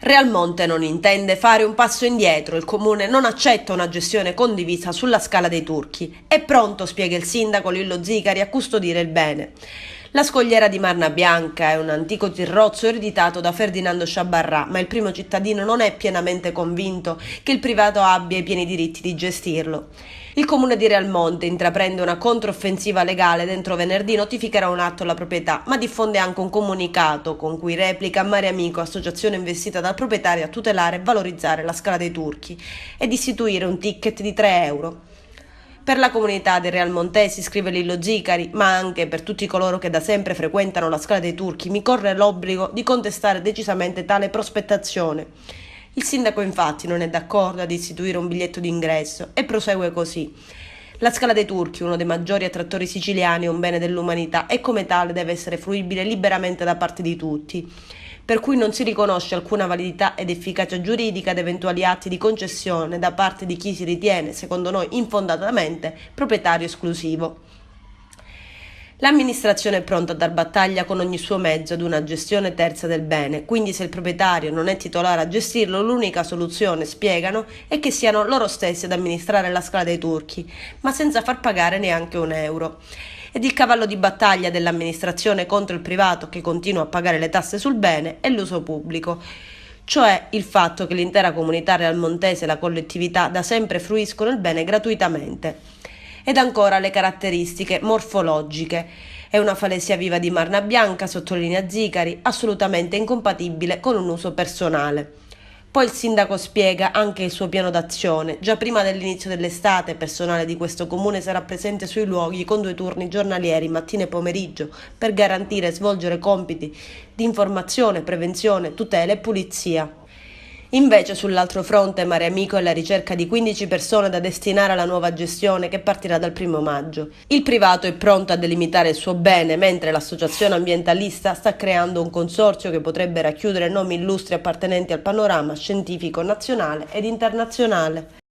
Realmonte non intende fare un passo indietro, il comune non accetta una gestione condivisa sulla Scala dei Turchi. È pronto, spiega il sindaco Lillo Zicari, a custodire il bene. La scogliera di Marna Bianca è un antico tirrozzo ereditato da Ferdinando Sciabarrà, ma il primo cittadino non è pienamente convinto che il privato abbia i pieni diritti di gestirlo. Il comune di Realmonte intraprende una controffensiva legale. Dentro venerdì notificherà un atto alla proprietà, ma diffonde anche un comunicato con cui replica Mare Amico, associazione investita dal proprietario a tutelare e valorizzare la Scala dei Turchi, ed istituire un ticket di 3 euro. Per la comunità dei realmontesi, scrive Lillo Zicari, ma anche per tutti coloro che da sempre frequentano la Scala dei Turchi, mi corre l'obbligo di contestare decisamente tale prospettazione. Il sindaco infatti non è d'accordo ad istituire un biglietto d'ingresso e prosegue così. La Scala dei Turchi, uno dei maggiori attrattori siciliani, è un bene dell'umanità e come tale deve essere fruibile liberamente da parte di tutti, per cui non si riconosce alcuna validità ed efficacia giuridica ad eventuali atti di concessione da parte di chi si ritiene, secondo noi infondatamente, proprietario esclusivo. L'amministrazione è pronta a dar battaglia con ogni suo mezzo ad una gestione terza del bene, quindi se il proprietario non è titolare a gestirlo, l'unica soluzione, spiegano, è che siano loro stessi ad amministrare la Scala dei Turchi, ma senza far pagare neanche un euro. Ed il cavallo di battaglia dell'amministrazione contro il privato che continua a pagare le tasse sul bene è l'uso pubblico, cioè il fatto che l'intera comunità realmontese e la collettività da sempre fruiscono il bene gratuitamente. Ed ancora le caratteristiche morfologiche. È una falesia viva di Marna Bianca, sottolinea Zicari, assolutamente incompatibile con un uso personale. Poi il sindaco spiega anche il suo piano d'azione. Già prima dell'inizio dell'estate, personale di questo comune sarà presente sui luoghi con 2 turni giornalieri, mattina e pomeriggio, per garantire e svolgere compiti di informazione, prevenzione, tutela e pulizia. Invece sull'altro fronte Mare Amico è la ricerca di 15 persone da destinare alla nuova gestione che partirà dal 1° maggio. Il privato è pronto a delimitare il suo bene, mentre l'associazione ambientalista sta creando un consorzio che potrebbe racchiudere nomi illustri appartenenti al panorama scientifico nazionale ed internazionale.